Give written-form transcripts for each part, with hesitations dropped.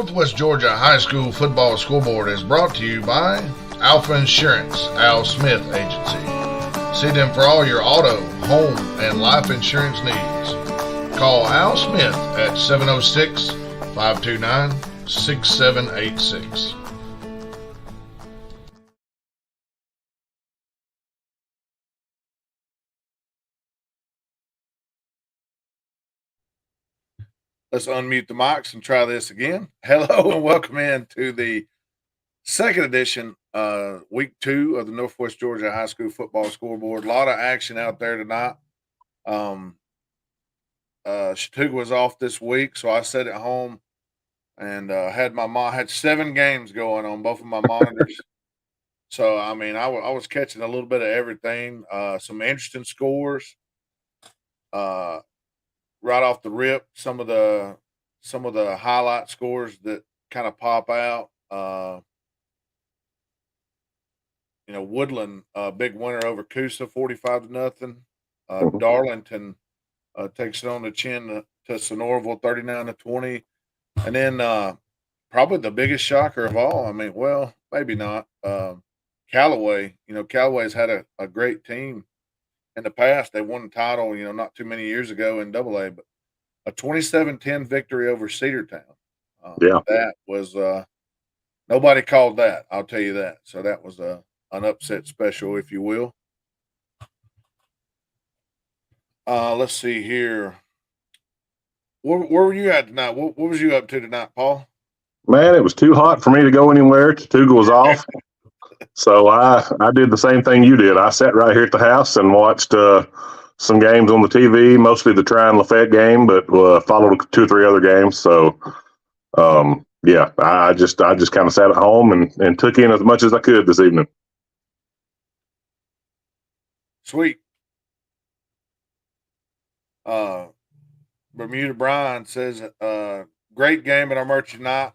Northwest Georgia High School Football Scoreboard is brought to you by Alpha Insurance, Al Smith Agency. See them for all your auto, home, and life insurance needs. Call Al Smith at 706-529-6786. Let's unmute the mics and try this again. Hello and welcome in to the second edition, week 2 of the Northwest Georgia High School Football Scoreboard. A lot of action out there tonight. Chattooga was off this week, so I sat at home and had 7 games going on both of my monitors. So I mean, I was catching a little bit of everything. Some interesting scores. Right off the rip, some of the highlight scores that kind of pop out. Woodland, big winner over Coosa, 45-0. Darlington takes it on the chin to Sonoraville, 39-20. And then probably the biggest shocker of all, I mean, well, maybe not. Callaway, Callaway's had a great team in the past. They won the title, not too many years ago in AA, but a 27-10 victory over Cedartown. That was nobody called that, I'll tell you that. So that was an upset special, if you will. Let's see here. Where were you at tonight? What was you up to tonight, Paul? Man, it was too hot for me to go anywhere. Chattooga was off. So I did the same thing you did. I sat right here at the house and watched some games on the TV, mostly the Tryon Lafayette game, but followed 2 or 3 other games. So, I just kind of sat at home and took in as much as I could this evening. Sweet. Bermuda Brian says, great game at our merchant night.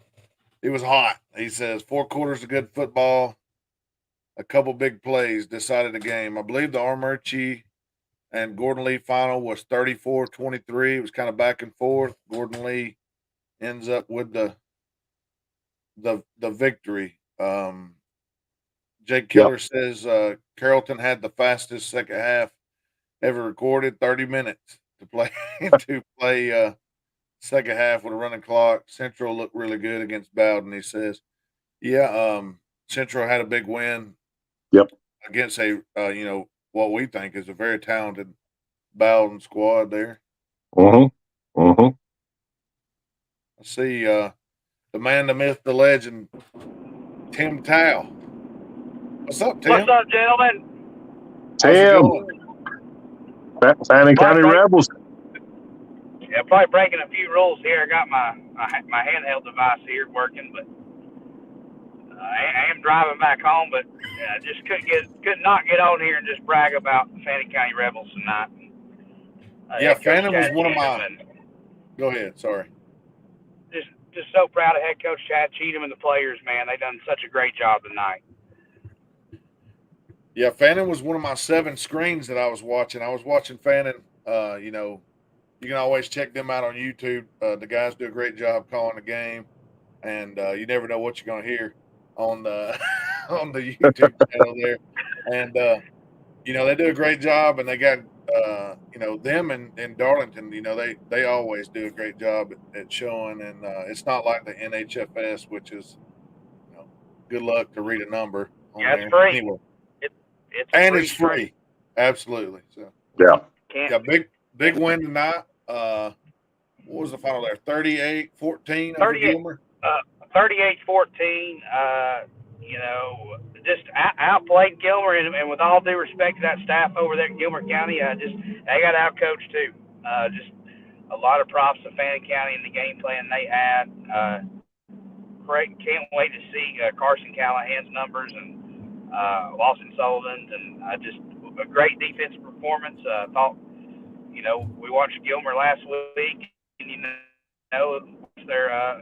It was hot. He says 4 quarters of good football. A couple big plays decided the game. I believe the Armurchie and Gordon Lee final was 34-23. It was kind of back and forth. Gordon Lee ends up with the victory. Jake Killer says Carrollton had the fastest second half ever recorded, 30 minutes to play second half with a running clock. Central looked really good against Bowden, he says. Central had a big win. Yep. Against what we think is a very talented Bowden squad there. Let's see, the man, the myth, the legend, Tim Tao. What's up, Tim? What's up, gentlemen? Tim. Fannin County Rebels. Yeah, probably breaking a few rules here. I got my handheld device here working, but I am driving back home, but I just could not get on here and just brag about the Fannin County Rebels tonight. Fannin was one of mine. Go ahead, sorry. Just so proud of head coach Chad Cheatham and the players, man. They done such a great job tonight. Yeah, Fannin was one of my 7 screens that I was watching. I was watching Fannin. You can always check them out on YouTube. The guys do a great job calling the game, and you never know what you're going to hear on the on the YouTube channel there. And they do a great job, and they got them and Darlington. They always do a great job at showing, and it's not like the NHFS, which is good luck to read a number. Yeah, it's free. Anyway. It's free. Absolutely. So big win tonight. What was the final there? 38-14 over Gilmer. 38-14. Just outplayed Gilmer, and with all due respect to that staff over there in Gilmer County, they got outcoached too. Just a lot of props to Fannin County and the game plan they had. Great, can't wait to see Carson Callahan's numbers and Lawson Sullivan's, and just a great defensive performance. Thought, we watched Gilmer last week, and they're,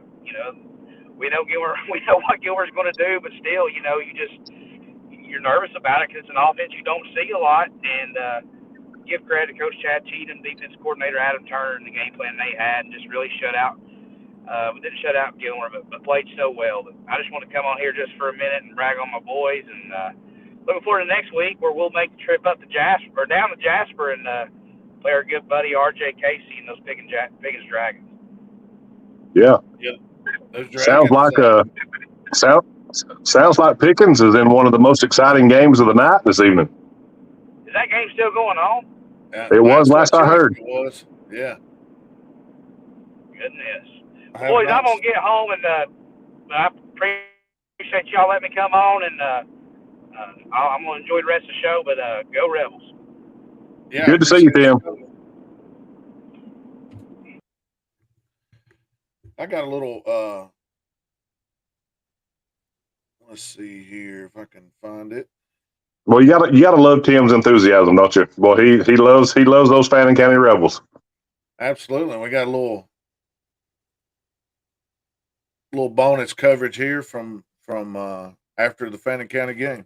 we know Gilmer, we know what Gilmer's going to do, but still, you're nervous about it because it's an offense you don't see a lot. And give credit to Coach Chad Cheatham, defense coordinator Adam Turner, and the game plan they had, and just really shut out We didn't shut out Gilmer, but played so well that I just want to come on here just for a minute and brag on my boys. And looking forward to next week where we'll make the trip up to Jasper or down to Jasper and play our good buddy R.J. Casey and those biggest Dragons. Yeah. Yep. Those Sounds Dragons, like sounds like Pickens is in one of the most exciting games of the night this evening. Is that game still going on? It was last I heard. It was. Yeah. Goodness. Boys, I'm going to get home, and I appreciate y'all letting me come on, and I'm going to enjoy the rest of the show, but go Rebels. Yeah, good to see you, Tim. I got a little, let's see here if I can find it. Well, you gotta love Tim's enthusiasm, don't you? Well, he loves those Fannin County Rebels. Absolutely. We got a little bonus coverage here from after the Fannin County game.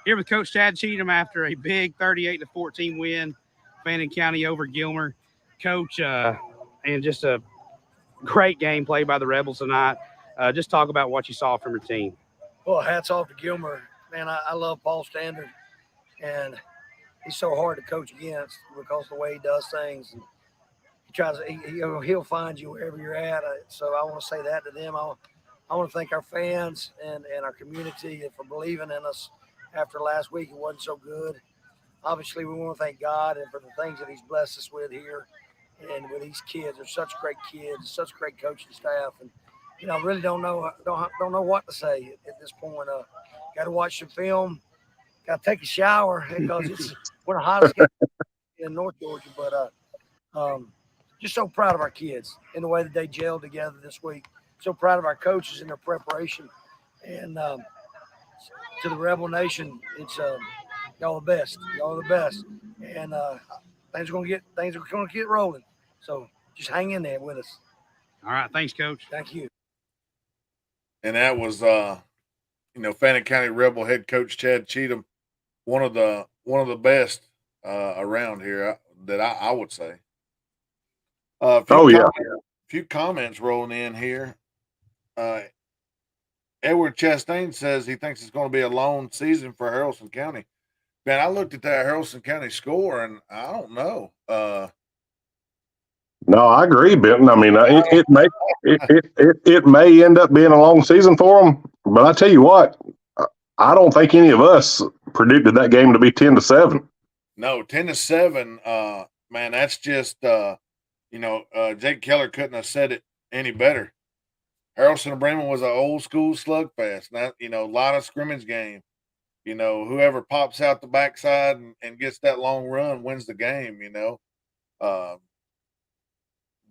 Here with Coach Chad Cheatham after a big 38-14 win, Fannin County over Gilmer. Coach, and just a great game played by the Rebels tonight. Just talk about what you saw from your team. Well, hats off to Gilmer. Man, I love Paul Standard, and he's so hard to coach against because of the way he does things. And he tries to, he'll find you wherever you're at. So I want to say that to them. I want to thank our fans and our community for believing in us after last week. It wasn't so good. Obviously, we want to thank God and for the things that he's blessed us with here and with these kids. They're such great kids, such great coaching staff. And, really don't know what to say at this point. Got to watch some film. Got to take a shower because it's one of the hottest games in North Georgia. But just so proud of our kids and the way that they gelled together this week. So proud of our coaches and their preparation. And to the Rebel Nation, it's y'all the best. Y'all are the best. And things are gonna get rolling. So just hang in there with us. All right, thanks, Coach. Thank you. And that was Fannin County Rebel head coach Chad Cheatham, one of the best around here that I would say. A few comments rolling in here. Edward Chastain says he thinks it's going to be a long season for Haralson County. Man, I looked at that Haralson County score, and I don't know. No, I agree, Benton. I mean, it may end up being a long season for them, but I tell you what, I don't think any of us predicted that game to be 10-7. No, 10-7. Man, that's just Jake Keller couldn't have said it any better. Haralson and Bremen was an old school slugfest. Now, line of scrimmage game. Whoever pops out the backside and gets that long run wins the game.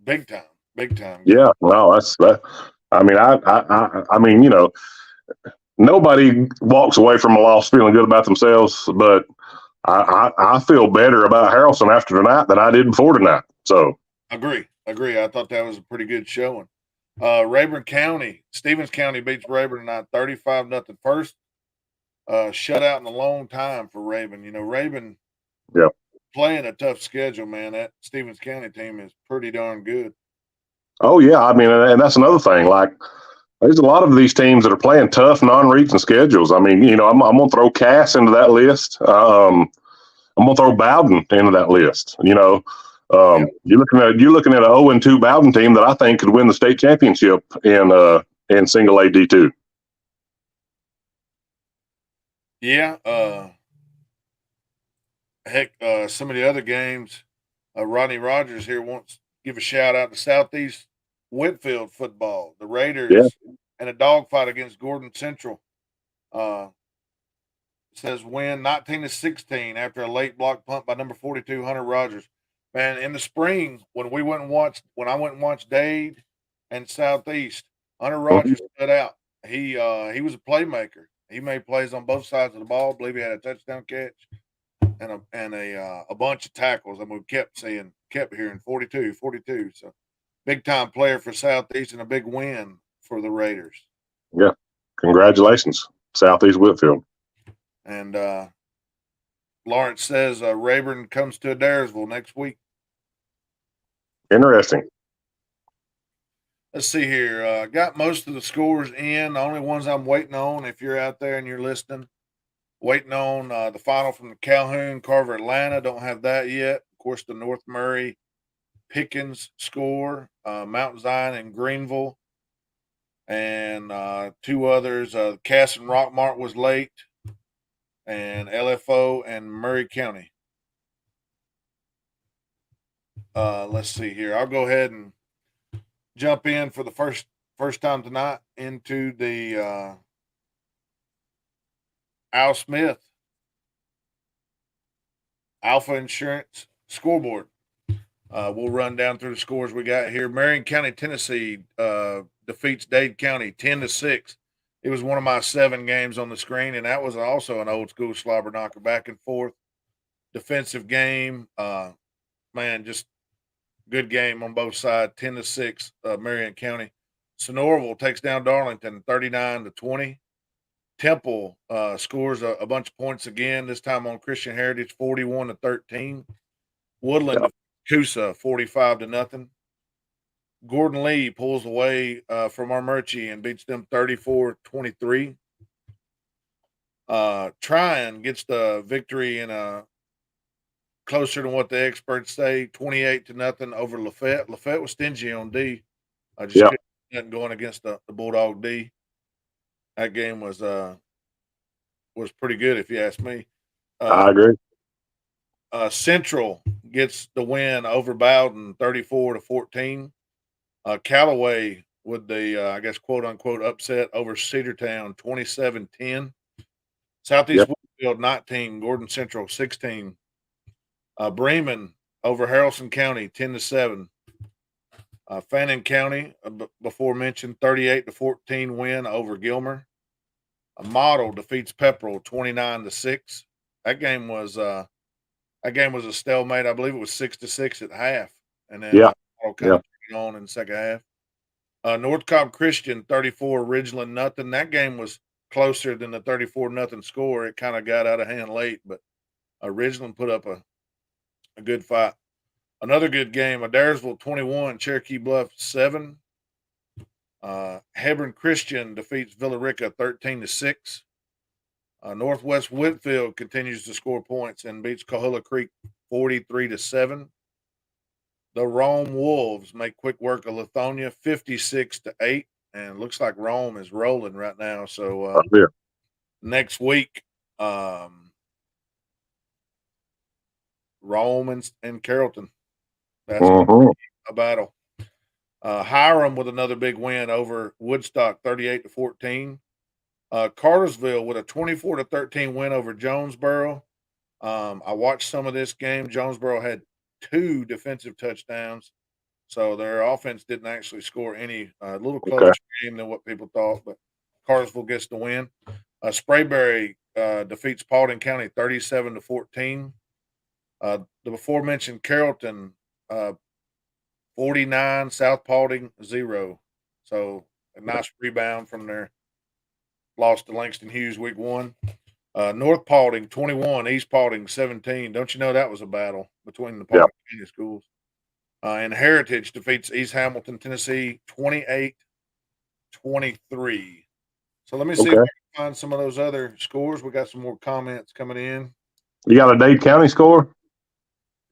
Big time. Yeah, no, that's that. I mean, nobody walks away from a loss feeling good about themselves, but I feel better about Haralson after tonight than I did before tonight. So agree. I thought that was a pretty good showing. Rayburn County, Stevens County beats Rayburn tonight 35-0. First shutout in a long time for Rayburn. Rayburn playing a tough schedule, man. That Stevens County team is pretty darn good. Oh, yeah. I mean, and that's another thing. Like, there's a lot of these teams that are playing tough, non-region schedules. I mean, I'm going to throw Cass into that list. I'm going to throw Bowden into that list. You're looking at an 0-2 Bowden team that I think could win the state championship in single A D2. Yeah. Some of the other games, Rodney Rogers here wants to give a shout out to Southeast Whitfield football, the Raiders, and a dogfight against Gordon Central. Says win 19-16 after a late block punt by number 42 Hunter Rogers. Man, in the spring when I went and watched Dade and Southeast, Hunter Rogers stood out. He was a playmaker. He made plays on both sides of the ball. I believe he had a touchdown catch and a bunch of tackles. I mean, we kept hearing 42. So big time player for Southeast and a big win for the Raiders. Yeah. Congratulations, Southeast Whitfield. And Lawrence says Rayburn comes to Adairsville next week. Interesting. Let's see here. Got most of the scores in. The only ones I'm waiting on, if you're out there and you're listening, waiting on the final from the Calhoun, Carver, Atlanta. Don't have that yet. Of course, the North Murray, Pickens score, Mount Zion and Greenville, and two others. Cass and Rockmart was late, and LFO and Murray County. Let's see here. I'll go ahead and jump in for the first time tonight into the Al Smith Alpha Insurance scoreboard. We'll run down through the scores we got here. Marion County, Tennessee defeats Dade County 10-6. It was one of my 7 games on the screen, and that was also an old school slobber knocker, back and forth defensive game. Man, just good game on both sides. 10-6, Marion County. Sonoraville takes down Darlington 39-20. Temple scores a bunch of points again, this time on Christian Heritage 41-13. Woodland Yep. Coosa 45-0. Gordon Lee pulls away from Armurchie and beats them 34-23. Tryon gets the victory in a closer than what the experts say, 28-0 over Lafayette. Lafayette was stingy on D. I just couldn't get nothing going against the Bulldog D. That game was pretty good, if you ask me. I agree. Central gets the win over Bowden 34-14. Callaway with the, I guess, quote unquote upset over Cedartown 27-10. Southeast Woodfield 19, Gordon Central 16. Bremen over Haralson County 10-7. Fannin County, before mentioned, 38-14 win over Gilmer. Model defeats Pepperell 29-6. That game was a stalemate. I believe it was 6-6 at half, and then Model kind of turned it on in the second half. North Cobb Christian 34, Ridgeland nothing. That game was closer than the 34-0 score. It kind of got out of hand late, but Ridgeland put up a good fight. Another good game. Adairsville 21, Cherokee Bluff 7. Hebron Christian defeats Villarica 13-6. Northwest Whitfield continues to score points and beats Coahulla Creek 43-7. The Rome Wolves make quick work of Lithonia 56-8, and looks like Rome is rolling right now. So next week, Rome and Carrollton. That's a battle. Hiram with another big win over Woodstock 38-14. Cartersville with a 24-13 win over Jonesboro. I watched some of this game. Jonesboro had 2 defensive touchdowns, so their offense didn't actually score any. A little closer game than what people thought, but Cartersville gets the win. Sprayberry defeats Paulding County 37-14. The before mentioned Carrollton 49, South Paulding 0. So a nice rebound from their loss to Langston Hughes week 1. North Paulding 21, East Paulding 17. Don't you know that was a battle between the Paulding County schools? And Heritage defeats East Hamilton, Tennessee 28-23. So let me see if I can find some of those other scores. We got some more comments coming in. You got a Dade County score?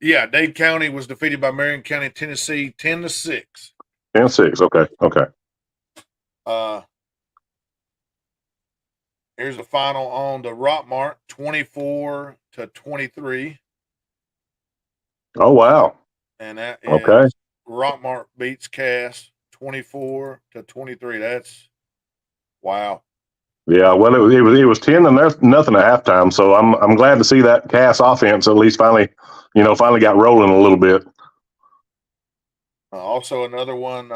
Yeah, Dade County was defeated by Marion County, Tennessee 10-6. 10-6. Okay. Here's the final on the Rockmart 24-23. Oh wow. And that is Rockmart beats Cass 24-23. That's wow. Yeah, well, it was 10-0 at halftime. So I'm glad to see that Cass offense at least finally got rolling a little bit. Also, another one.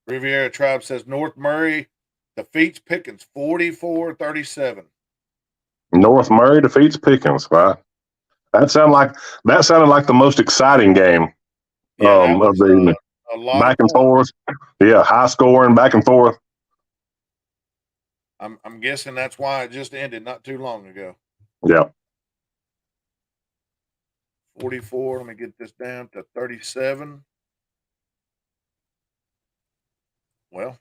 Riviera Tribe says North Murray defeats Pickens 44-37. North Murray defeats Pickens. Wow. That sounded like the most exciting game of the evening. Back and forth. Yeah, high scoring, back and forth. I'm guessing that's why it just ended not too long ago. Yeah. 44. Let me get this down to 37. well,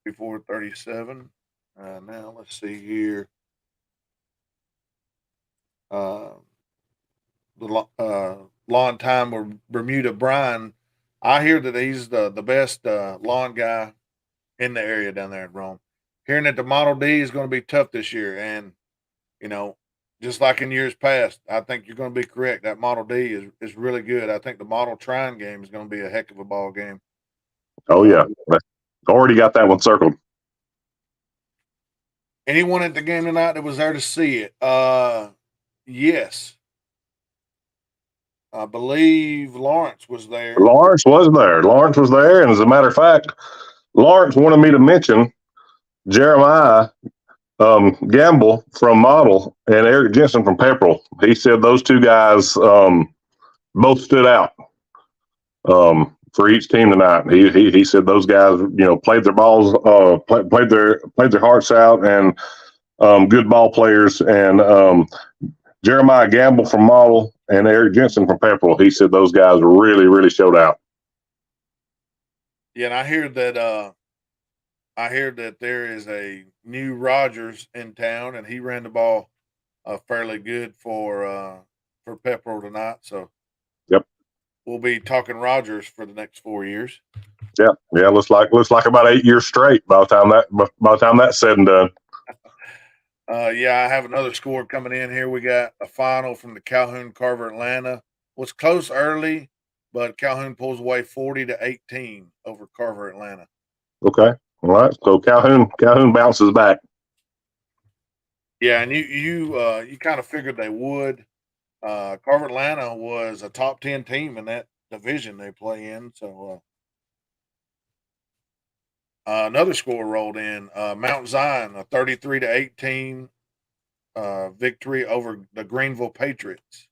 before 37. Now let's see here. Lawn time with Bermuda Brian. I hear that he's the best lawn guy in the area down there in Rome. Hearing that the Model D is going to be tough this year, and you know, just like in years past, I think you're going to be correct. That Model D is really good. I think the Model Trine game is going to be a heck of a ball game. Oh yeah, already got that one circled. Anyone at the game tonight that was there to see it? Yes. I believe Lawrence was there. Lawrence was there. And as a matter of fact, Lawrence wanted me to mention Jeremiah Gamble from Model and Eric Jensen from Pepperell. He said those two guys both stood out for each team tonight. He said those guys, played their balls, played their hearts out, and good ball players. And Jeremiah Gamble from Model and Eric Jensen from Pepperell. He said those guys really, really showed out. Yeah, and I hear that there is a new Rogers in town, and he ran the ball fairly good for Pepperell tonight. So, yep, we'll be talking Rogers for the next 4 years. Yeah. Looks like about 8 years straight by the time that's said and done. Yeah, I have another score coming in here. We got a final from the Calhoun Carver Atlanta. Was close early, but Calhoun pulls away 40-18 over Carver Atlanta. Okay. All right. So Calhoun bounces back. Yeah, and you kind of figured they would. Carver Atlanta was a top 10 team in that division they play in. So another score rolled in. Mount Zion, a 33-18 victory over the Greenville Patriots.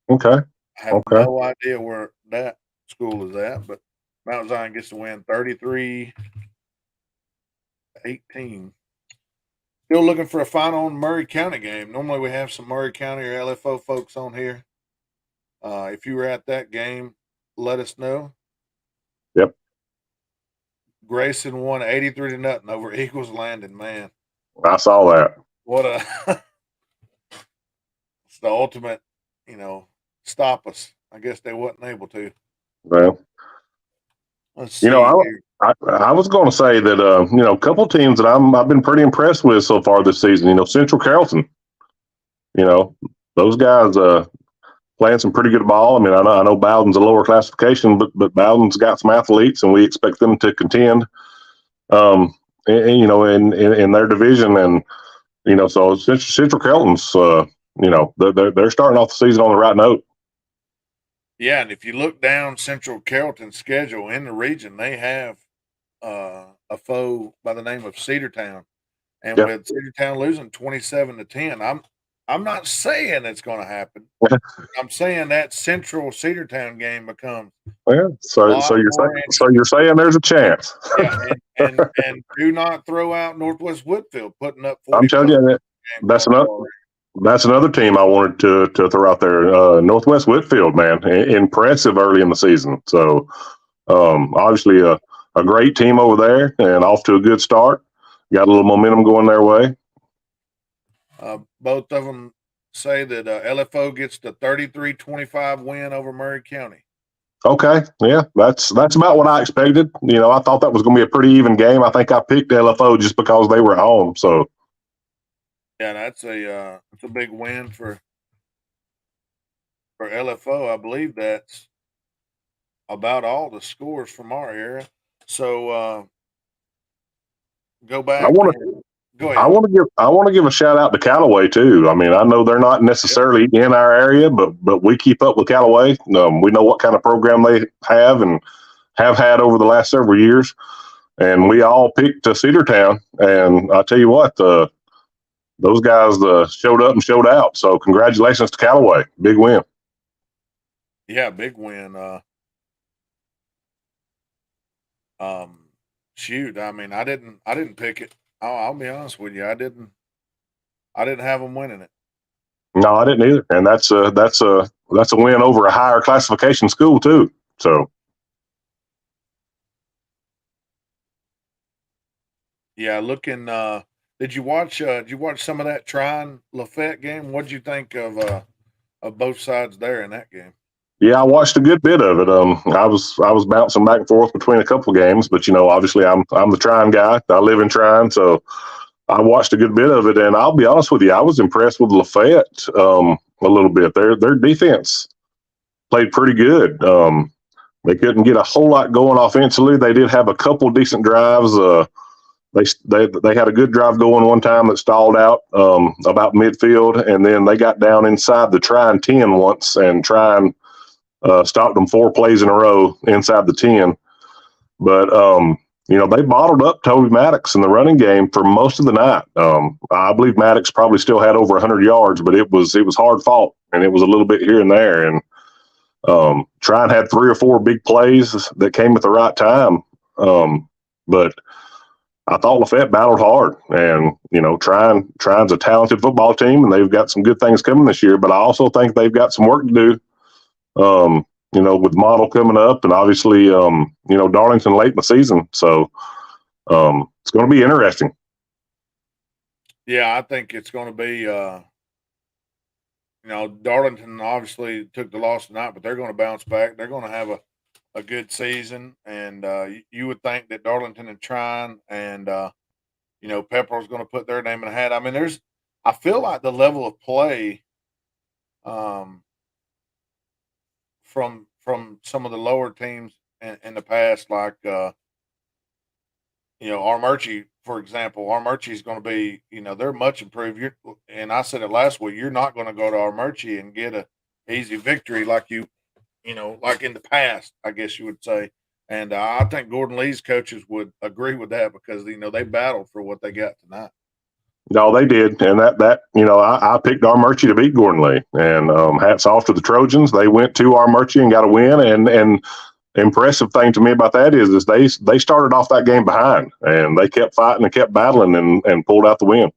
Okay. I have no idea where that school is at, but Mount Zion gets to win 33-18. Still looking for a final on Murray County game. Normally we have some Murray County or LFO folks on here. If you were at that game, let us know. Yep. Grayson won 83-0 over Eagles Landing, man. I saw that. What a it's the ultimate, stop us. I guess they wasn't able to. Well, let's see. I was going to say that a couple of teams that I've been pretty impressed with so far this season. Central Carrollton. Those guys playing some pretty good ball. I mean, I know Bowden's a lower classification, but Bowden's got some athletes, and we expect them to contend. In their division, and so Central Carrollton's, they're starting off the season on the right note. Yeah, and if you look down Central Carrollton's schedule in the region, they have a foe by the name of Cedartown, and with Cedartown losing 27-10, I'm not saying it's going to happen. I'm saying that Central Cedartown game becomes. Well, so you're saying there's a chance. Yeah, and do not throw out Northwest Woodfield putting up 40. I'm telling you that that's another team I wanted to throw out there. Northwest Whitfield, man, impressive early in the season. So obviously a great team over there and off to a good start. Got a little momentum going their way. Both of them say that LFO gets the 33-25 win over Murray County. Okay, yeah, that's about what I expected. I thought that was going to be a pretty even game. I think I picked LFO just because they were at home. So. Yeah, that's a big win for LFO. I believe that's about all the scores from our area. So go back. Go ahead. I want to give a shout out to Callaway too. I mean, I know they're not necessarily in our area, but we keep up with Callaway. We know what kind of program they have and have had over the last several years, and we all picked Cedartown. And I tell you what, those guys showed up and showed out. So congratulations to Callaway. Big win. Yeah, big win. Shoot, I mean, I didn't pick it. I'll be honest with you. I didn't have them winning it. No, I didn't either. And that's a win over a higher classification school too. So Yeah, looking. Did you watch? Did you watch some of that Trine Lafayette game? What did you think of both sides there in that game? Yeah, I watched a good bit of it. I was bouncing back and forth between a couple of games, but obviously I'm the Trine guy. I live in Trine, so I watched a good bit of it. And I'll be honest with you, I was impressed with Lafayette a little bit. Their defense played pretty good. They couldn't get a whole lot going offensively. They did have a couple decent drives. They had a good drive going one time that stalled out about midfield, and then they got down inside the Trine 10 once, and Trine stopped them 4 plays in a row inside the 10. But they bottled up Toby Maddox in the running game for most of the night. I believe Maddox probably still had over 100 yards, but it was hard fought, and it was a little bit here and there. And Trine had 3 or 4 big plays that came at the right time. But I thought Lafayette battled hard, and Trine's a talented football team, and they've got some good things coming this year. But I also think they've got some work to do. With model coming up, and obviously, Darlington late in the season, so it's going to be interesting. Yeah, I think it's going to be. Darlington obviously took the loss tonight, but they're going to bounce back. They're going to have a good season, and you would think that Darlington and Trine and Pepperell's going to put their name in a hat. I mean, I feel like the level of play, from some of the lower teams in the past, like Armurchie, for example. Armurchie is going to be, they're much improved. And I said it last week. You're not going to go to Armurchie and get a easy victory like like in the past, I guess you would say. And I think Gordon Lee's coaches would agree with that because they battled for what they got tonight. No, they did, and that I picked Armurchie to beat Gordon Lee, and hats off to the Trojans. They went to Armurchie and got a win, and the impressive thing to me about that is they started off that game behind, and they kept fighting and kept battling and pulled out the win.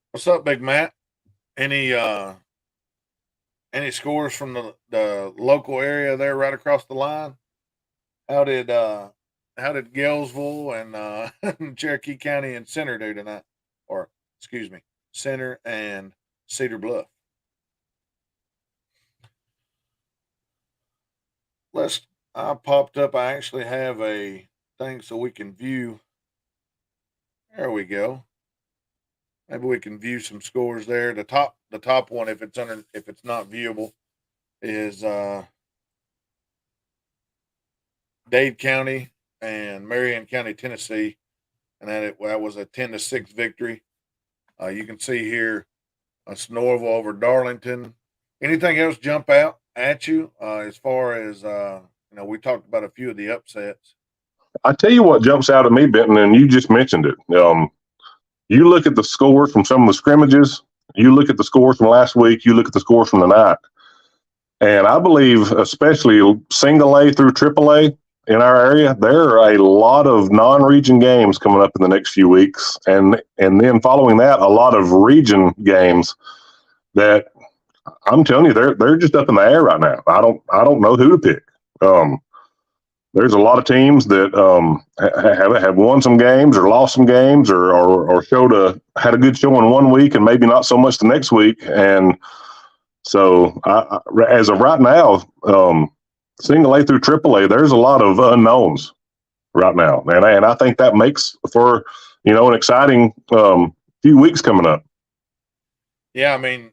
What's up, Big Matt? Any scores from the local area there right across the line? How did Galesville and Cherokee County and Center do tonight? Or excuse me, Center and Cedar Bluff. I popped up. I actually have a thing so we can view. There we go. Maybe we can view some scores there. The top one, if it's not viewable, is Dade County and Marion County, Tennessee, and that was a 10-6 victory. You can see here Snorville over Darlington. Anything else jump out at you as far as we talked about a few of the upsets. I tell you what jumps out at me, Benton, and you just mentioned it. You look at the scores from some of the scrimmages. You look at the scores from last week. You look at the scores from the night. And I believe, especially single A through triple A in our area, there are a lot of non-region games coming up in the next few weeks. And then following that, a lot of region games that I'm telling you, they're just up in the air right now. I don't know who to pick. There's a lot of teams that have won some games or lost some games or had a good showing one week and maybe not so much the next week. And so as of right now, single A through triple A, there's a lot of unknowns right now. And I think that makes for, an exciting few weeks coming up. Yeah. I mean,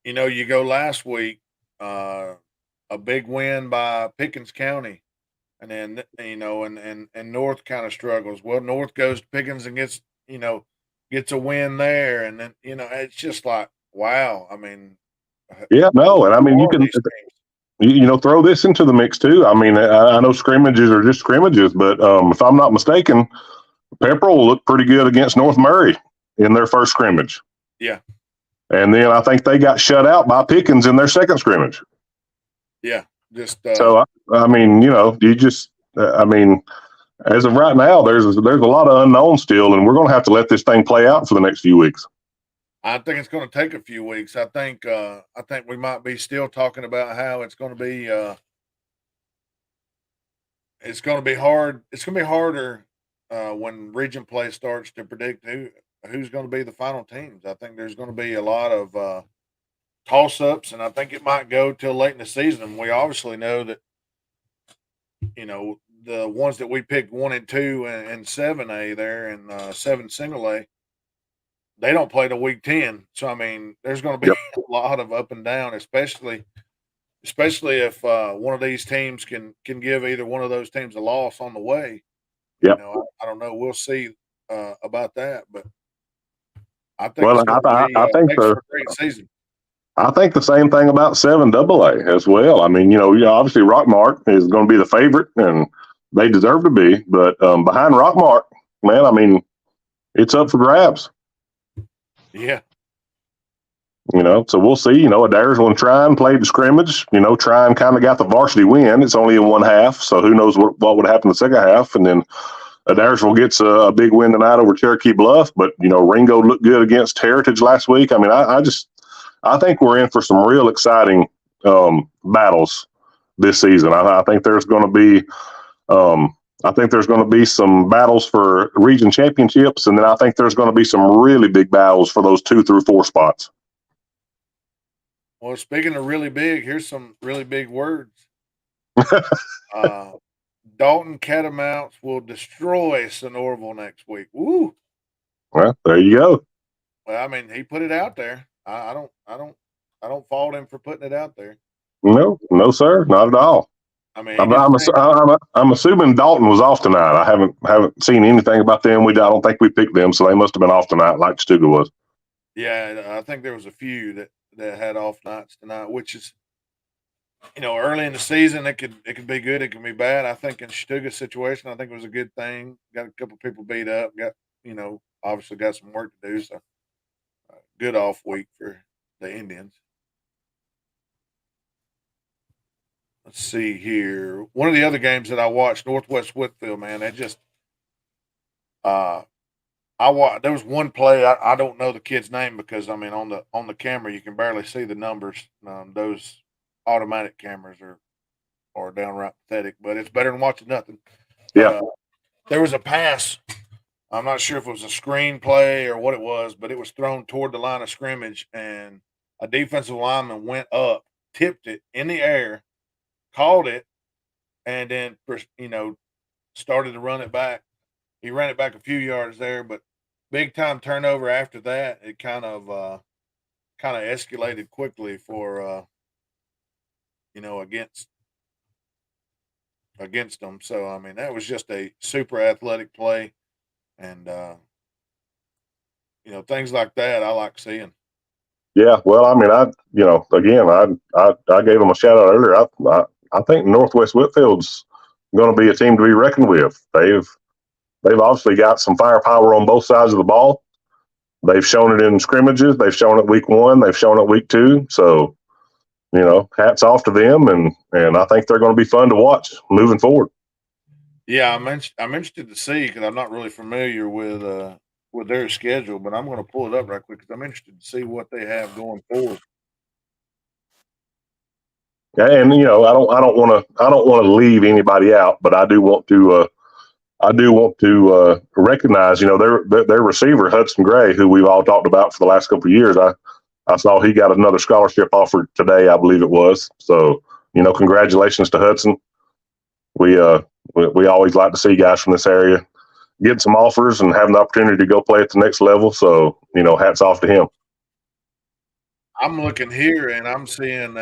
you go last week, a big win by Pickens County. And then, and North kind of struggles. Well, North goes to Pickens and gets a win there. And then, it's just like, wow. I mean, yeah, no. And I mean, you can, throw this into the mix too. I mean, I know scrimmages are just scrimmages, but if I'm not mistaken, Pepperell looked pretty good against North Murray in their first scrimmage. Yeah. And then I think they got shut out by Pickens in their second scrimmage. Yeah. Just so I mean, as of right now, there's a lot of unknowns still, and we're going to have to let this thing play out for the next few weeks. I think it's going to take a few weeks. I think we might be still talking about how it's going to be. It's going to be hard. It's going to be harder when region play starts to predict who's going to be the final teams. I think there's going to be a lot of toss ups, and I think it might go till late in the season. We obviously know that the ones that we picked 1 and 2 and 7A there and 7 single A, they don't play to week 10. So I mean, there's going to be Yep. a lot of up and down, especially if one of these teams can give either one of those teams a loss on the way. Yep. I don't know. We'll see about that, but I think Well, it's going to be I think makes for a great season. I think the same thing about 7AA as well. I mean, obviously Rockmart is going to be the favorite, and they deserve to be. But behind Rockmart, man, I mean, it's up for grabs. Yeah. So we'll see. Adairsville and Trine played the scrimmage. Trine kind of got the varsity win. It's only in one half, so who knows what would happen in the second half. And then Adairsville gets a big win tonight over Cherokee Bluff. But, Ringo looked good against Heritage last week. I mean, I think we're in for some real exciting battles this season. I think there's going to be some battles for region championships, and then I think there's going to be some really big battles for those 2 through 4 spots. Well, speaking of really big, here's some really big words. Dalton Catamounts will destroy Sonoraville next week. Woo! Well, there you go. Well, I mean, he put it out there. I don't fault him for putting it out there. No, sir, not at all. I mean, I'm assuming Dalton was off tonight. I haven't seen anything about them. I don't think we picked them, so they must have been off tonight, like Stuga was. Yeah, I think there was a few that had off nights tonight, which is, early in the season it could be good, it can be bad. I think in Stuga's situation, I think it was a good thing. Got a couple people beat up. Got obviously got some work to do. So good off week for the Indians. Let's see here. One of the other games that I watched, Northwest Whitfield, man, it just there was one play. I don't know the kid's name because I mean on the camera you can barely see the numbers. Those automatic cameras are downright pathetic, but it's better than watching nothing. Yeah. There was a pass. I'm not sure if it was a screen play or what it was, but it was thrown toward the line of scrimmage, and a defensive lineman went up, tipped it in the air, called it, and then started to run it back. He ran it back a few yards there, but big time turnover after that. It kind of escalated quickly for against them. So I mean that was just a super athletic play, and things like that I like seeing. Yeah, well, I mean, I gave them a shout out earlier. I think Northwest Whitfield's going to be a team to be reckoned with. They've obviously got some firepower on both sides of the ball. They've shown it in scrimmages. They've shown it week 1. They've shown it week 2. So, hats off to them, and I think they're going to be fun to watch moving forward. Yeah, I'm interested to see because I'm not really familiar with their schedule, but I'm going to pull it up right quick because I'm interested to see what they have going forward. Yeah, and I don't want to leave anybody out, but I do want to recognize their receiver Hudson Gray, who we've all talked about for the last couple of years. I saw he got another scholarship offered today, I believe it was. So congratulations to Hudson. We always like to see guys from this area getting some offers and having the opportunity to go play at the next level. So hats off to him. I'm looking here and I'm seeing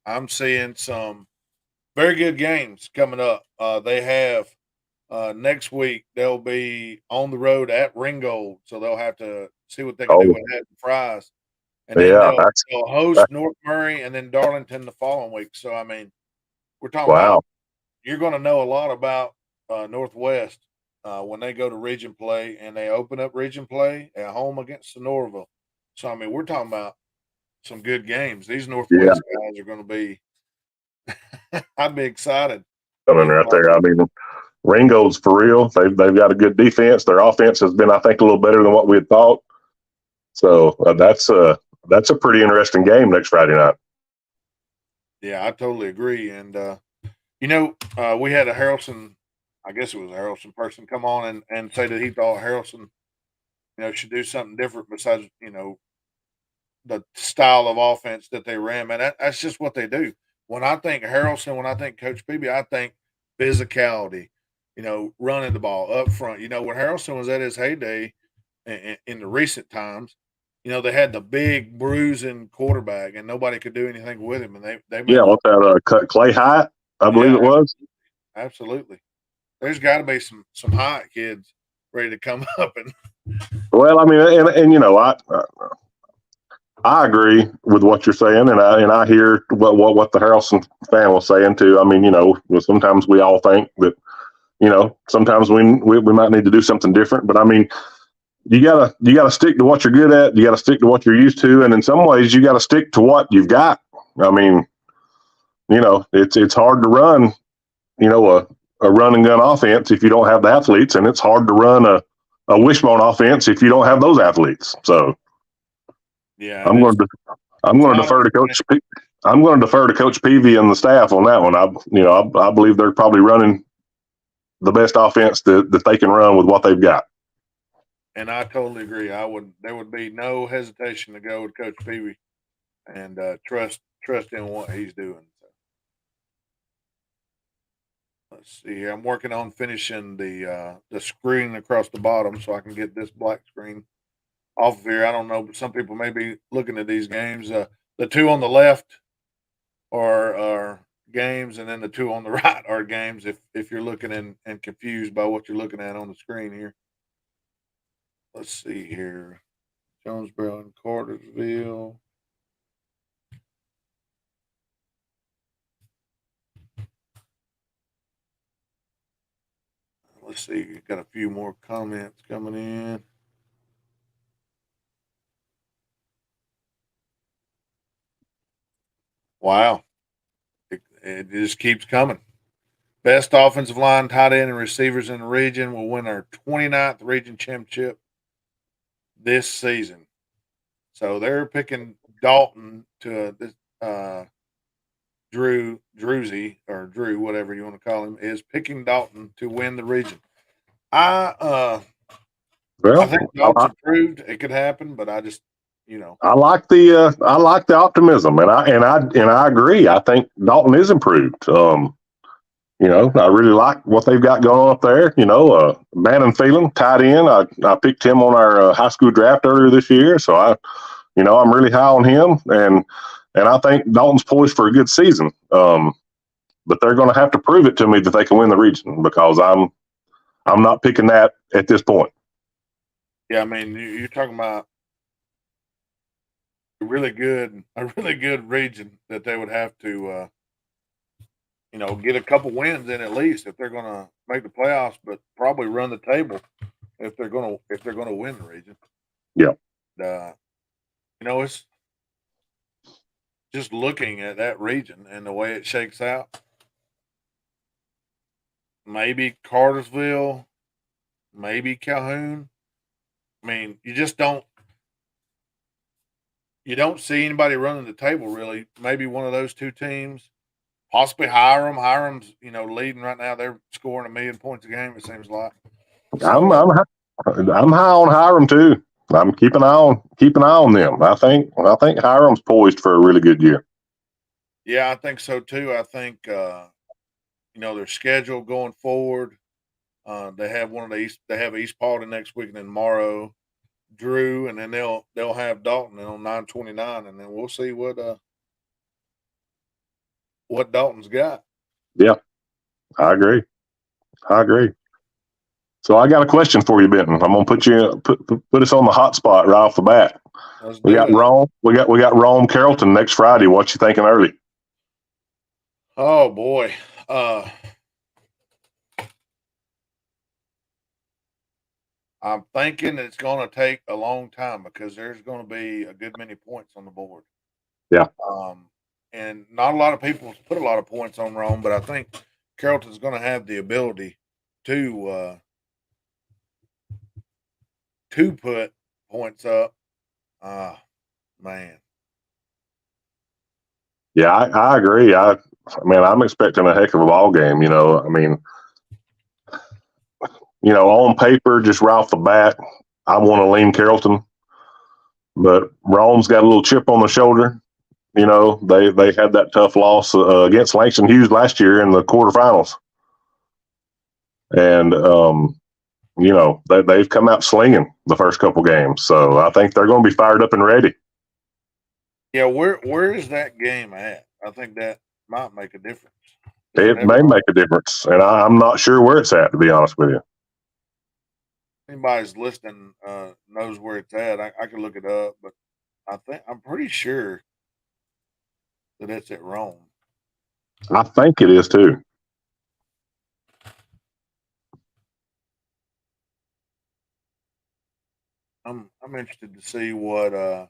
I'm seeing some very good games coming up. They have next week they'll be on the road at Ringgold, so they'll have to see what they can do with Hatton Fries. And then they'll host North Murray and then Darlington the following week. So I mean, we're talking about you're going to know a lot about Northwest when they go to region play and they open up region play at home against Sonoraville. So I mean, we're talking about some good games. These Northwest guys are going to be. I'd be excited. Coming right there. I mean, Ringo's for real. They've got a good defense. Their offense has been, I think, a little better than what we had thought. So that's a pretty interesting game next Friday night. Yeah, I totally agree. And we had a Harrelson. I guess it was a Harrelson person, come on and say that he thought Harrelson, should do something different besides, the style of offense that they ran. Man, that's just what they do. When I think Harrelson, when I think Coach Peavy, I think physicality, running the ball up front. When Harrelson was at his heyday in the recent times, they had the big bruising quarterback and nobody could do anything with him. And they made What that Clay Hyatt, I believe it was. Absolutely. There's got to be some hot kids ready to come up and. Well, I mean, and I agree with what you're saying, and I hear what the Harrelson fan was saying too. I mean, sometimes we all think that, sometimes we might need to do something different, but I mean, you gotta stick to what you're good at. You gotta stick to what you're used to, and in some ways, you gotta stick to what you've got. I mean, it's hard to run, a run and gun offense if you don't have the athletes, and it's hard to run a wishbone offense if you don't have those athletes. So, yeah, I'm going to defer to Coach. I'm going to defer to Coach Peavy and the staff on that one. I believe they're probably running the best offense that they can run with what they've got. And I totally agree. There would be no hesitation to go with Coach Peavy and trust in what he's doing. So. Let's see here. I'm working on finishing the screen across the bottom so I can get this black screen off of here. I don't know, but some people may be looking at these games. The two on the left are games, and then the two on the right are games. If you're looking and confused by what you're looking at on the screen here. Let's see here. Jonesboro and Cartersville. Let's see. Got a few more comments coming in. Wow. It just keeps coming. Best offensive line, tight end, and receivers in the region will win our 29th region championship this season. So they're picking Dalton to Drew, whatever you want to call him, is picking Dalton to win the region. I think Dalton's improved. It could happen, but I just, I like the optimism, and I agree. I think Dalton is improved. I really like what they've got going on up there. Bannon Phelan, tight end. I picked him on our high school draft earlier this year, so I'm really high on him, and I think Dalton's poised for a good season. But they're going to have to prove it to me that they can win the region, because I'm not picking that at this point. Yeah, I mean, you're talking about a really good region that they would have to, get a couple wins in at least if they're going to make the playoffs, but probably run the table if they're going to win the region. Yeah. It's just looking at that region and the way it shakes out. Maybe Cartersville, maybe Calhoun. I mean, you don't see anybody running the table really. Maybe one of those two teams, possibly Hiram. Hiram's, leading right now. They're scoring 1 million points a game, it seems like. So, I'm high on Hiram too. I'm keeping an eye on them. I think Hiram's poised for a really good year. Yeah, I think so too. I think their schedule going forward. They have they have East Paulding next week, and then tomorrow Drew, and then they'll have Dalton on 9/29, and then we'll see what Dalton's got. Yeah, I agree. So I got a question for you, Benton. I'm gonna put us on the hot spot right off the bat. We got Rome. We got Rome Carrollton next Friday. What you thinking early? Oh boy. I'm thinking it's going to take a long time because there's going to be a good many points on the board. Yeah. And not a lot of people put a lot of points on Rome, but I think Carrollton's going to have the ability to put points up. Man. Yeah, I agree. I'm expecting a heck of a ball game. I mean, on paper, just right off the bat, I want to lean Carrollton. But Rome's got a little chip on the shoulder. They had that tough loss against Langston Hughes last year in the quarterfinals. And, they've come out slinging the first couple games. So I think they're going to be fired up and ready. Yeah, where is that game at? I think that might make a difference. It may make a difference. And I'm not sure where it's at, to be honest with you. Anybody's listening knows where it's at. I can look it up, but I'm pretty sure that it's at Rome. I think it is too. I'm interested to see what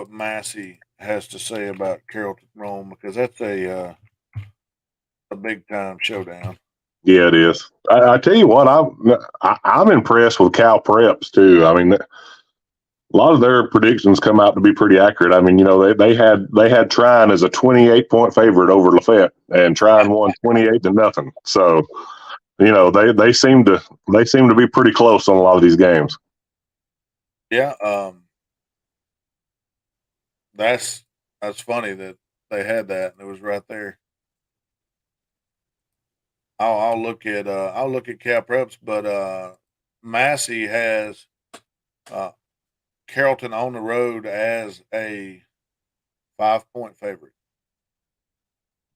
Massey has to say about Carrollton Rome, because that's a big time showdown. Yeah, it is. I tell you what, I'm impressed with Cal Preps too. I mean, a lot of their predictions come out to be pretty accurate. I mean, they had Trine as a 28-point favorite over Lafayette, and Trine won 28-0. So, they seem to be pretty close on a lot of these games. Yeah, that's funny that they had that and it was right there. I'll look at Cal Preps, but Massey has Carrollton on the road as a 5-point favorite.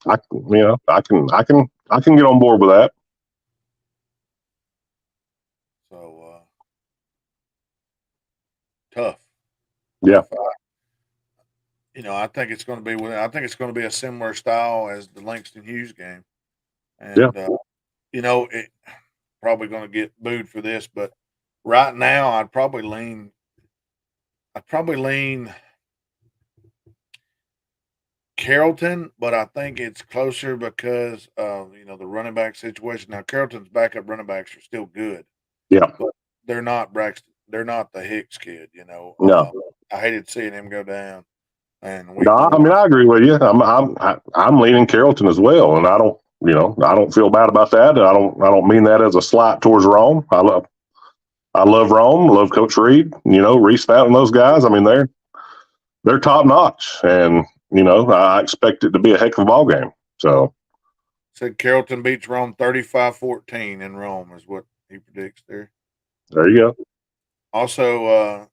I can get on board with that. So tough. Yeah. I think it's going to be a similar style as the Langston Hughes game. And it probably going to get booed for this, but right now I'd probably lean Carrollton, but I think it's closer because of the running back situation. Now Carrollton's backup running backs are still good. Yeah. But they're not Braxton. They're not the Hicks kid, No. I hated seeing him go down. And I agree with you. I'm leaning Carrollton as well, and I don't feel bad about that. I don't mean that as a slight towards Rome. I love Rome. Love Coach Reed. Reese Fountain and those guys. I mean, they're top notch, and I expect it to be a heck of a ball game. So, said Carrollton beats Rome 35-14 in Rome is what he predicts there. There you go. Also,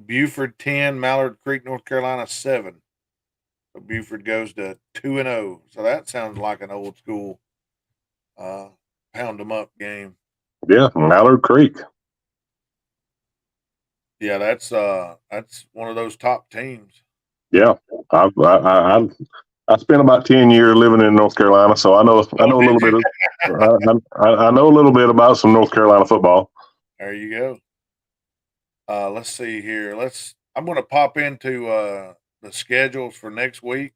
Buford 10, Mallard Creek, North Carolina 7. So Buford goes to 2-0. So that sounds like an old school pound them up game. Yeah, Mallard Creek. Yeah, that's one of those top teams. Yeah, I spent about 10 years living in North Carolina, so I know a little bit. I know a little bit about some North Carolina football. There you go. Let's see here. I'm going to pop into the schedules for next week,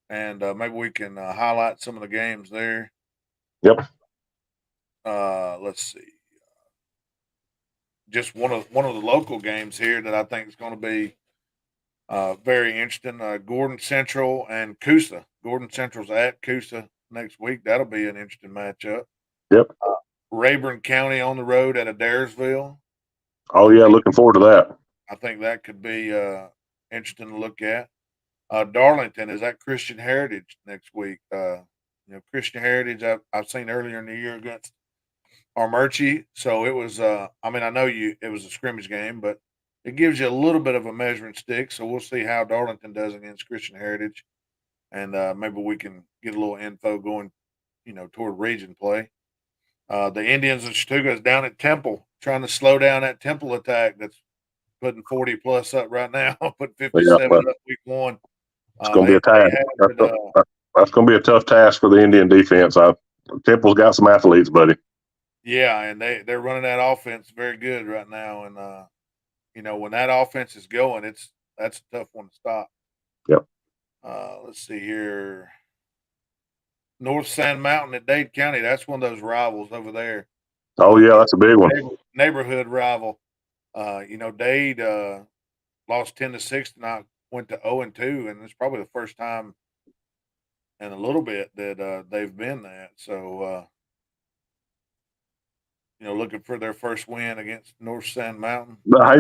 and maybe we can highlight some of the games there. Yep. Let's see. Just one of the local games here that I think is going to be very interesting. Gordon Central and Coosa. Gordon Central's at Coosa next week. That'll be an interesting matchup. Yep. Rayburn County on the road at Adairsville. Oh yeah, looking forward to that. I think that could be interesting to look at. Darlington is at Christian Heritage next week. Christian Heritage I've seen earlier in the year against Armurchie, so it was. I know it was a scrimmage game, but it gives you a little bit of a measuring stick. So we'll see how Darlington does against Christian Heritage, and maybe we can get a little info going, toward region play. The Indians of Chattooga is down at Temple, trying to slow down that Temple attack that's putting 40 plus up right now, put 57 up week one. It's going to be a task. That's going to be a tough task for the Indian defense. Temple's got some athletes, buddy. Yeah, and they're running that offense very good right now, and when that offense is going, that's a tough one to stop. Yep. Let's see here. North Sand Mountain at Dade County. That's one of those rivals over there. Oh yeah, that's a big one. Neighborhood rival. Dade lost 10-6 tonight, went to 0-2, and it's probably the first time in a little bit that they've been that. So looking for their first win against North Sand Mountain. But I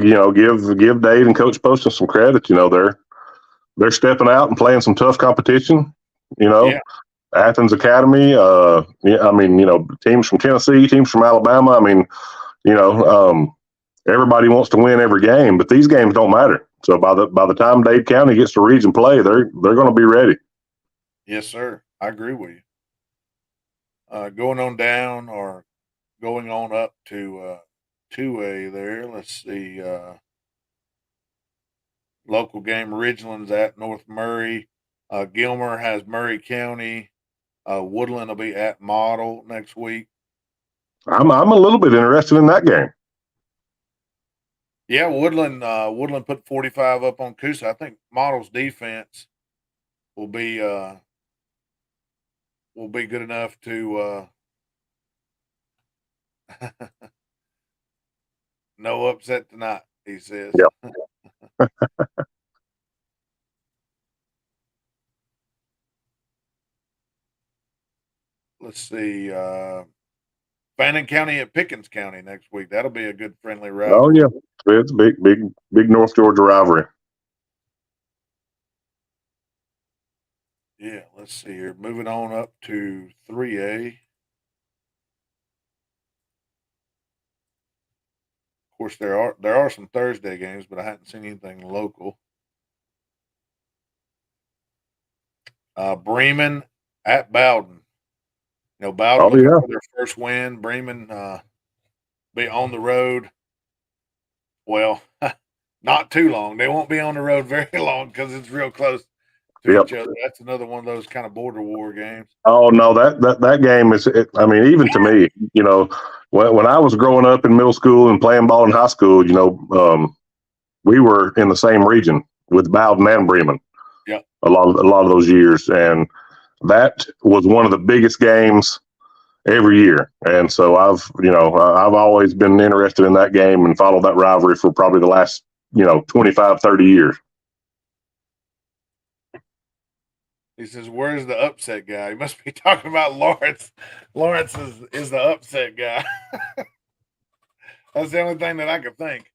give Dave and Coach Poston some credit. They're stepping out and playing some tough competition. Yeah. Athens Academy. Teams from Tennessee, teams from Alabama. Everybody wants to win every game, but these games don't matter. So by the time Dade County gets to region play, they're going to be ready. Yes, sir. I agree with you. Going on down or going on up to 2A there. Let's see. Local game, Ridgeland's at North Murray. Gilmer has Murray County. Woodland will be at Model next week. I'm a little bit interested in that game. Yeah, Woodland put 45 up on Coosa. I think Model's defense will be good enough to no upset tonight, he says. Yeah. Let's see. Fannin County at Pickens County next week. That'll be a good friendly rivalry. Oh yeah, it's big North Georgia rivalry. Yeah, let's see here. Moving on up to 3A. Of course, there are some Thursday games, but I hadn't seen anything local. Bremen at Bowden. Bowden looking for their first win. Bremen be on the road. Well, not too long. They won't be on the road very long because it's real close to each other. That's another one of those kind of border war games. Oh no, that game is. Even to me, when I was growing up in middle school and playing ball in high school, we were in the same region with Bowden and Bremen. Yeah, a lot of those years, and that was one of the biggest games every year. And so I've always been interested in that game and followed that rivalry for probably the last 25, 30 years. He says, "Where's the upset guy?" He must be talking about Lawrence. Lawrence is the upset guy. That's the only thing that I could think.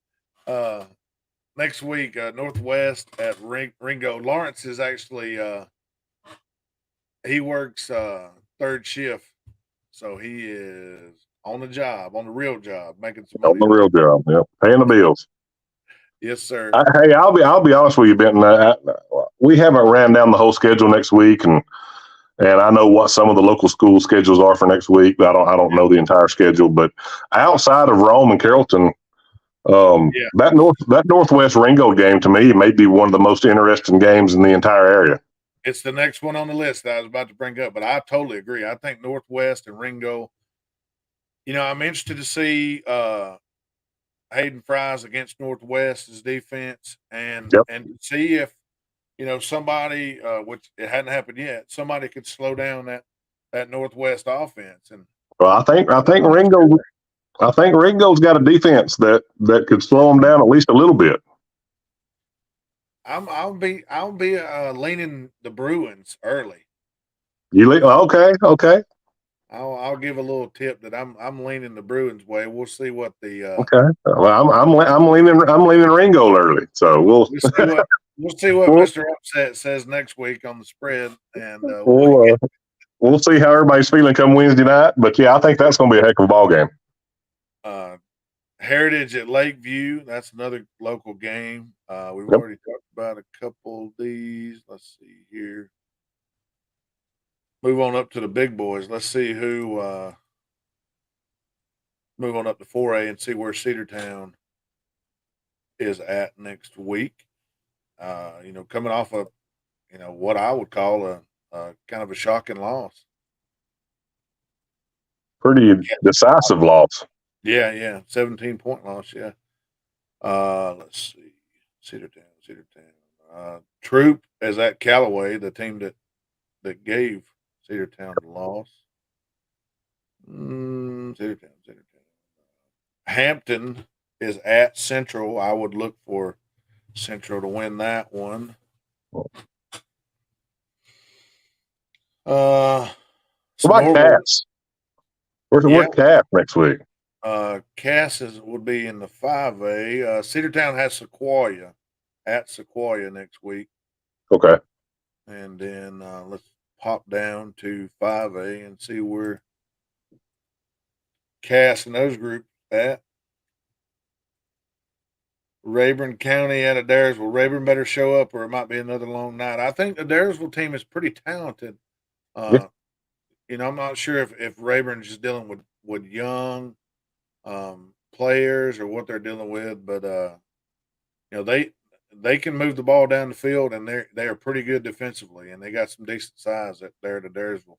Next week, Northwest at Ringo. Lawrence is actually he works third shift, so he is on the real job, making some money. On the real job, yeah, paying the bills. Yes, sir. Hey, I'll be honest with you, Benton. We haven't ran down the whole schedule next week, and I know what some of the local school schedules are for next week. But I don't know the entire schedule. But outside of Rome and Carrollton, that Northwest Ringo game to me may be one of the most interesting games in the entire area. It's the next one on the list that I was about to bring up, but I totally agree. I think Northwest and Ringo. I'm interested to see Hayden Fries against Northwest's defense and see if somebody, which it hadn't happened yet, somebody could slow down that Northwest offense. And well, I think Ringo's got a defense that could slow them down at least a little bit. I'll be leaning the Bruins early. Okay. I'll give a little tip that I'm leaning the Bruins way. We'll see what the okay. Well, I'm leaning Ringo early, so we'll see what Mr. Upset says next week on the spread, and we'll see how everybody's feeling come Wednesday night. But yeah, I think that's going to be a heck of a ball game. Heritage at Lakeview. That's another local game. We've already talked about a couple of these. Let's see here. Move on up to the big boys. Let's see who move on up to 4A and see where Cedartown is at next week. Coming off of, what I would call a kind of a shocking loss. Pretty decisive loss. Yeah. 17-point loss, yeah. Let's see. Cedartown. Troop is at Callaway, the team that gave Cedartown the loss. Cedartown. Hampton is at Central. I would look for Central to win that one. What about Cats? Where's Cass next week? Cass would be in the 5A. Cedartown has Sequoia at Sequoia next week. Okay. And then let's pop down to 5A and see where Cass and those groups at. Rayburn County at Adairsville. Rayburn better show up or it might be another long night. I think the Adairsville team is pretty talented. Yeah. I'm not sure if Rayburn's just dealing with young players or what they're dealing with, but they can move the ball down the field and they are pretty good defensively and they got some decent size there at Adairsville.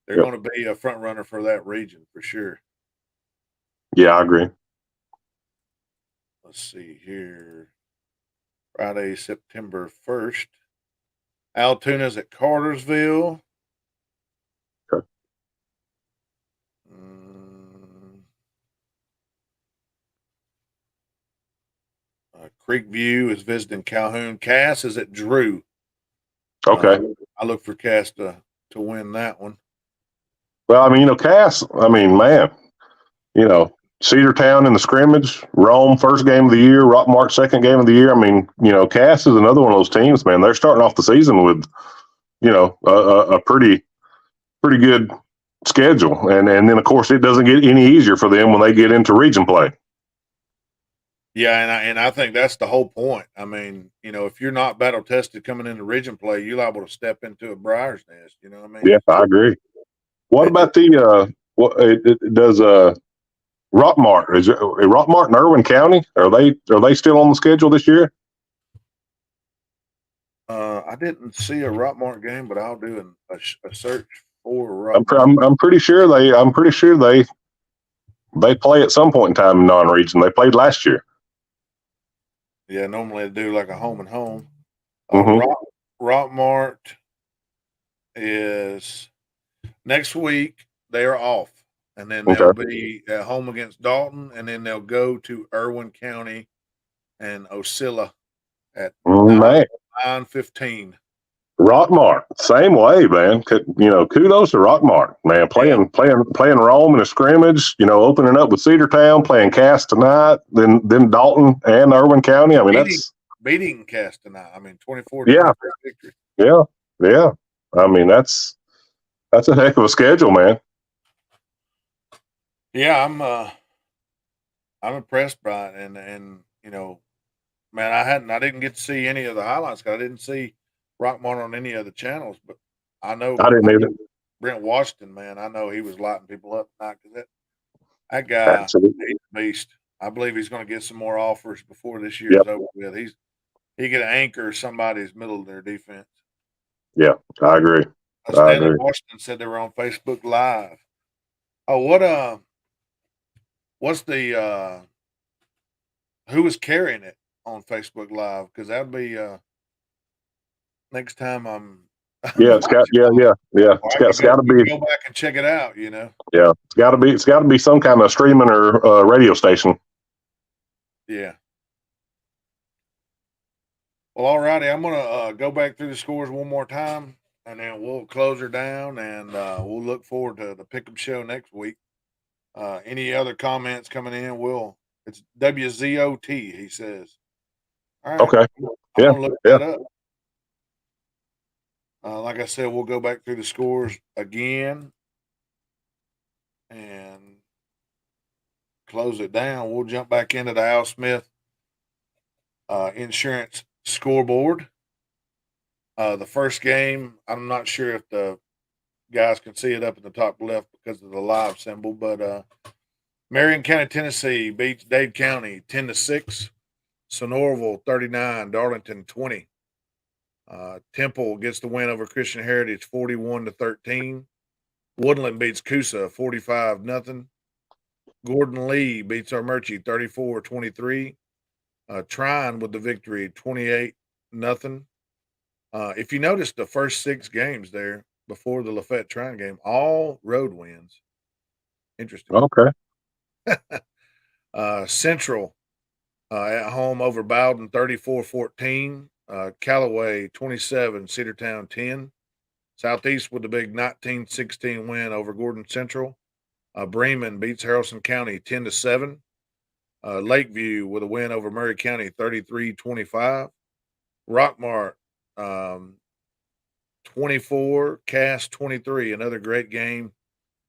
They're going to be a front runner for that region for sure. Yeah, I agree. Let's see here. Friday, September 1st. Altoona's at Cartersville. Okay. Creekview is visiting Calhoun. Cass is at Drew. Okay. I look for Cass to win that one. Well, I mean, Cass, man, Cedartown in the scrimmage, Rome first game of the year, Rockmart second game of the year. I mean, Cass is another one of those teams, man. They're starting off the season with, a pretty good schedule. And then, of course, it doesn't get any easier for them when they get into region play. Yeah, and I think that's the whole point. I mean, if you're not battle tested coming into region play, you're liable to step into a briar's nest. You know what I mean? Yeah, I agree. What about does Rockmart? Is Rockmart in Irwin County? Are they still on the schedule this year? I didn't see a Rockmart game, but I'll do a search for Rockmart. I'm pretty sure they play at some point in time in non-region. They played last year. Yeah, normally they do like a home and home. Mm-hmm. Rockmart is next week. They are off, and then they'll be at home against Dalton, and then they'll go to Irwin County and Osceola at 9:15. Rockmart, same way, man. Kudos to Rockmart, man. Playing Rome in a scrimmage. Opening up with Cedartown, playing Cass tonight, then Dalton and Irwin County. I mean, that's beating Cass tonight. I mean, 24. Yeah, victory. Yeah. I mean, that's a heck of a schedule, man. Yeah, I'm impressed by it, and man, I didn't get to see any of the highlights because I didn't see Rockmart on any of the channels, but I know I didn't either. Brent Washington, man, I know he was lighting people up tonight because that guy, he's a beast. I believe he's going to get some more offers before this year is over with. He could anchor somebody's middle of their defense. Yeah, I agree. Stanley Washington said they were on Facebook Live. Oh, what's the who is carrying it on Facebook Live? Because that'd be next time I'm. Yeah, it's got It's got to be. Go back and check it out. Yeah, it's got to be some kind of streaming or radio station. Yeah. Well, all righty. I'm gonna go back through the scores one more time, and then we'll close her down, and we'll look forward to the Pick'em show next week. Any other comments coming in? It's WZOT. He says. All right. Okay. I'm gonna look that up. Like I said, we'll go back through the scores again and close it down. We'll jump back into the Al Smith Insurance scoreboard. The first game, I'm not sure if the guys can see it up in the top left because of the live symbol, but Marion County, Tennessee beats Dade County 10-6. Sonoraville 39, Darlington 20. Temple gets the win over Christian Heritage 41-13. Woodland beats Coosa 45-0. Gordon Lee beats Armurchie 34-23. Trine with the victory 28-0. If you notice the first 6 games there before the Lafayette Trine game, all road wins. Interesting. Okay. Central at home over Bowden 34-14. Callaway 27, Cedartown 10. Southeast with the big 19-16 win over Gordon Central. Bremen beats Haralson County 10-7. Lakeview with a win over Murray County 33-25. Rockmart 24, Cass 23. Another great game.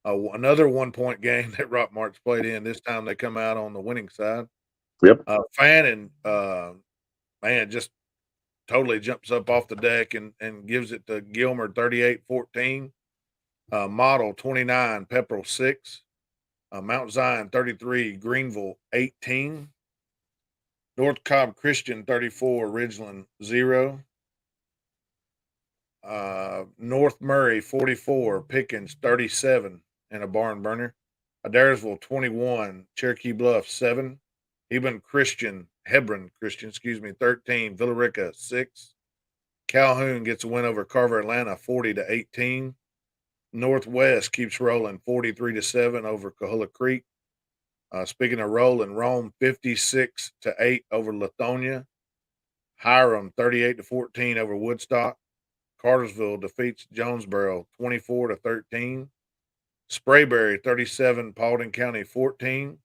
Another 1-point game that Rockmart's played in. This time they come out on the winning side. Yep. Fannin, man, just totally jumps up off the deck and gives it to Gilmer 38-14. Model 29, Pepperell 6. Mount Zion 33, Greenville 18. North Cobb Christian 34, Ridgeland 0. North Murray 44, Pickens 37 and a barn burner. Adairsville 21, Cherokee Bluff 7. Hebron Christian 13, Villarica 6. Calhoun gets a win over Carver Atlanta 40-18. Northwest keeps rolling 43-7 over Coahulla Creek. Speaking of rolling, Rome 56-8 over Lithonia. Hiram 38-14 over Woodstock. Cartersville defeats Jonesboro 24-13. Sprayberry 37, Paulding County 14.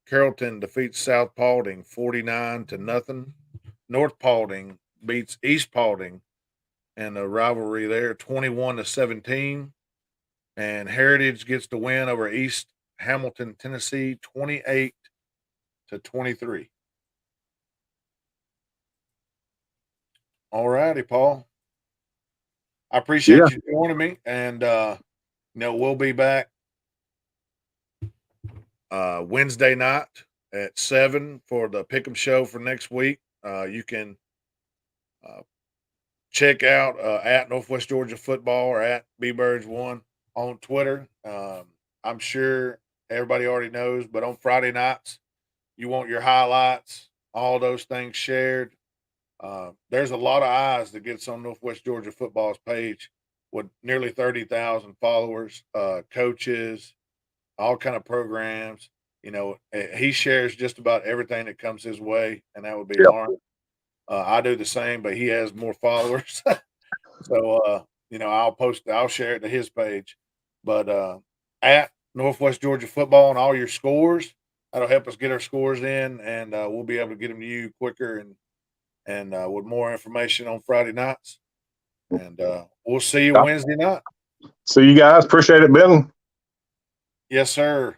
Carrollton defeats South Paulding 49-0. North Paulding beats East Paulding and a rivalry there 21-17. And Heritage gets the win over East Hamilton, Tennessee 28-23. All righty, Paul. I appreciate you joining me, and we'll be back Wednesday night at 7 for the Pick'em show for next week. You can check out at Northwest Georgia Football or at BBirds1 on Twitter. I'm sure everybody already knows, but on Friday nights, you want your highlights, all those things shared. There's a lot of eyes that gets on Northwest Georgia Football's page with nearly 30,000 followers, coaches, all kind of programs. He shares just about everything that comes his way, and that would be Lauren. I do the same, but he has more followers. So, I'll share it to his page. But at Northwest Georgia Football and all your scores, that'll help us get our scores in, and we'll be able to get them to you quicker and with more information on Friday nights. And we'll see you Wednesday night. See you guys. Appreciate it, Ben. Yes, sir.